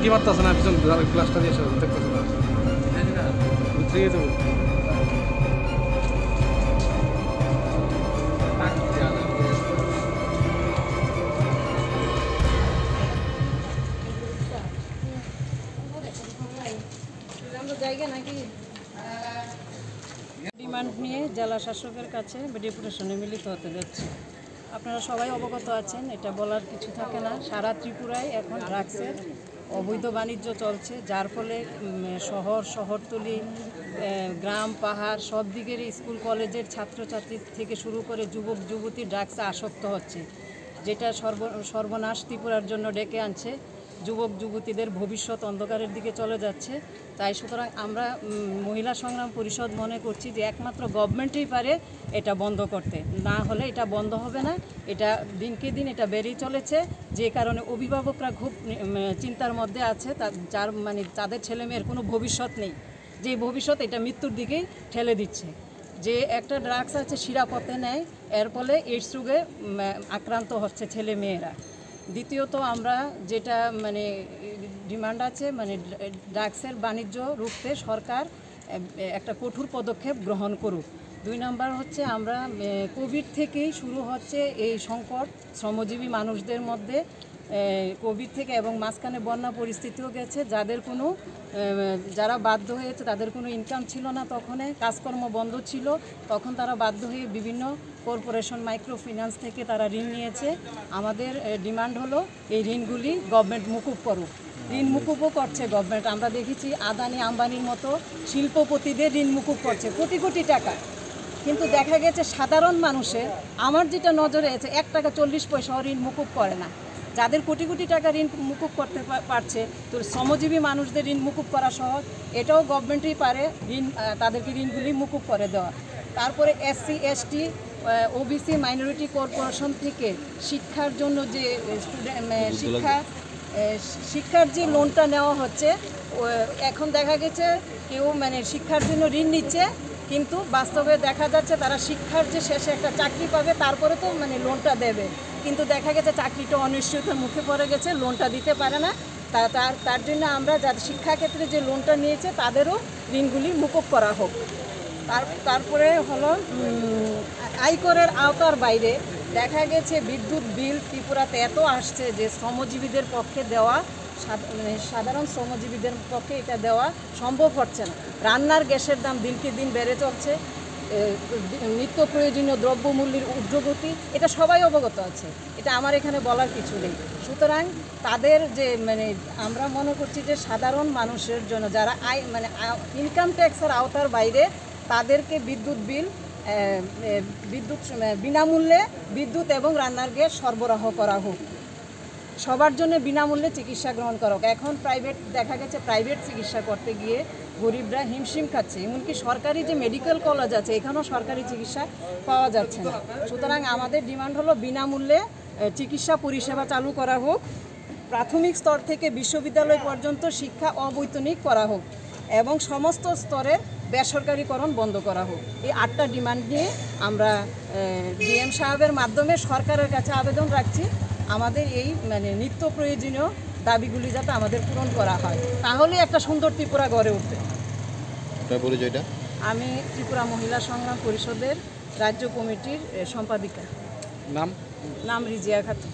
উঁকি মারতেছে না পিছন গ্লাসটা দিয়ে দেখতেছে না উঠিয়ে দেবো ডিমান্ড নিয়ে জেলা শাসকের কাছে ডেপুটেশনে মিলিত হতে যাচ্ছে। আপনারা সবাই অবগত আছেন, এটা বলার কিছু থাকে না। সারা ত্রিপুরায় এখন ড্রাগসের অবৈধ বাণিজ্য চলছে, যার ফলে শহরতলি, গ্রাম, পাহাড় সব দিকের স্কুল কলেজের ছাত্রছাত্রী থেকে শুরু করে যুবক যুবতী ড্রাগসে আসক্ত হচ্ছে, যেটা সর্বনাশ ত্রিপুরার জন্য ডেকে আনছে। যুবক যুবতীদের ভবিষ্যৎ অন্ধকারের দিকে চলে যাচ্ছে। তাই সুতরাং আমরা মহিলা সংগ্রাম পরিষদ মনে করছি যে একমাত্র গভর্নমেন্টই পারে এটা বন্ধ করতে, না হলে এটা বন্ধ হবে না। এটা দিনকে দিন এটা বেড়েই চলেছে, যে কারণে অভিভাবকরা খুব চিন্তার মধ্যে আছে, যার তাদের ছেলেমেয়ের কোনো ভবিষ্যৎ নেই, যে ভবিষ্যৎ এটা মৃত্যুর দিকেই ঠেলে দিচ্ছে। যে একটা ড্রাগস আছে শিরাপথে নেয়, এর ফলে এইডস রোগে আক্রান্ত হচ্ছে ছেলে মেয়েরা। দ্বিতীয়ত আমরা যেটা ডিমান্ড আছে ড্রাগসের বাণিজ্য রুখতে সরকার একটা কঠোর পদক্ষেপ গ্রহণ করুক। 2 নম্বর হচ্ছে আমরা কোভিড থেকেই শুরু হচ্ছে এই সংকট শ্রমজীবী মানুষদের মধ্যে, কোভিড থেকে এবং মাঝখানে বন্যা পরিস্থিতিও গেছে, যারা বাধ্য হয়েছে তাদের কোনো ইনকাম ছিল না, তখন কাজকর্ম বন্ধ ছিল, তখন তারা বাধ্য হয়ে বিভিন্ন কর্পোরেশন মাইক্রো ফিন্যান্স থেকে তারা ঋণ নিয়েছে। আমাদের ডিমান্ড হলো এই ঋণগুলি গভর্নমেন্ট মুকুব করুক। ঋণ মুকুবও করছে গভর্নমেন্ট, আমরা দেখেছি আদানি আম্বানির মতো শিল্পপতিদের ঋণ মুকুব করছে কোটি কোটি টাকা, কিন্তু দেখা গেছে সাধারণ মানুষের, আমার যেটা নজরে আছে, 1 টাকা 40 পয়সাও ঋণ মুকুব করে না। যাদের কোটি কোটি টাকা ঋণ মুকুব করতে পারছে, তো শ্রমজীবী মানুষদের ঋণ মুকুব করা সহজ, এটাও গভর্নমেন্টই পারে তাদেরকে ঋণগুলি মুকুব করে দেওয়া। তারপরে SC ST OBC minority corporation থেকে শিক্ষার জন্য যে শিক্ষার যে লোনটা নেওয়া হচ্ছে, এখন দেখা গেছে কেউ শিক্ষার জন্য ঋণ নিচ্ছে, কিন্তু বাস্তবে দেখা যাচ্ছে তারা শিক্ষার যে শেষে একটা চাকরি পাবে, তারপরে তো লোনটা দেবে, কিন্তু দেখা গেছে চাকরিটা অনিশ্চয়তার মুখে পড়ে গেছে, লোনটা দিতে পারে না। তার জন্য আমরা যাদের শিক্ষাক্ষেত্রে যে লোনটা নিয়েছে তাদেরও ঋণগুলি মুকুব করা হোক। তারপরে হলো আয়করের আওতার বাইরে দেখা গেছে বিদ্যুৎ বিল ত্রিপুরাতে এত আসছে যে শ্রমজীবীদের পক্ষে দেওয়া, সাধারণ শ্রমজীবীদের পক্ষে এটা দেওয়া সম্ভব হচ্ছে না। রান্নার গ্যাসের দাম দিনকে দিন বেড়ে চলছে, নিত্য প্রয়োজনীয় দ্রব্যমূল্যের ঊর্ধ্বগতি, এটা সবাই অবগত আছে, এটা আমার এখানে বলার কিছু নেই। সুতরাং তাদের যে আমরা মনে করছি যে সাধারণ মানুষের জন্য যারা ইনকাম ট্যাক্সের আওতার বাইরে, তাদেরকে বিনামূল্যে বিদ্যুৎ এবং রান্নার গ্যাস সরবরাহ করা হোক, সবার জন্য বিনামূল্যে চিকিৎসা গ্রহণ করা হোক। এখন দেখা গেছে প্রাইভেট চিকিৎসা করতে গিয়ে গরিবরা হিমশিম খাচ্ছে, এমনকি সরকারি যে মেডিকেল কলেজ আছে এখানেও সরকারি চিকিৎসা পাওয়া যাচ্ছে না। সুতরাং আমাদের ডিমান্ড হলো বিনামূল্যে চিকিৎসা পরিষেবা চালু করা হোক, প্রাথমিক স্তর থেকে বিশ্ববিদ্যালয় পর্যন্ত শিক্ষা অবৈতনিক করা হোক এবং সমস্ত স্তরের বেসরকারিকরণ বন্ধ করা হোক। এই 8টা ডিমান্ড নিয়ে আমরা DM সাহেবের মাধ্যমে সরকারের কাছে আবেদন রাখছি, আমাদের এই নিত্য প্রয়োজনীয় দাবিগুলি যাতে আমাদের পূরণ করা হয়, তাহলে একটা সুন্দর ত্রিপুরা গড়ে উঠবে। আমি ত্রিপুরা মহিলা সংগ্রাম পরিষদের রাজ্য কমিটির সম্পাদিকা। নাম রিজিয়া খাতুন।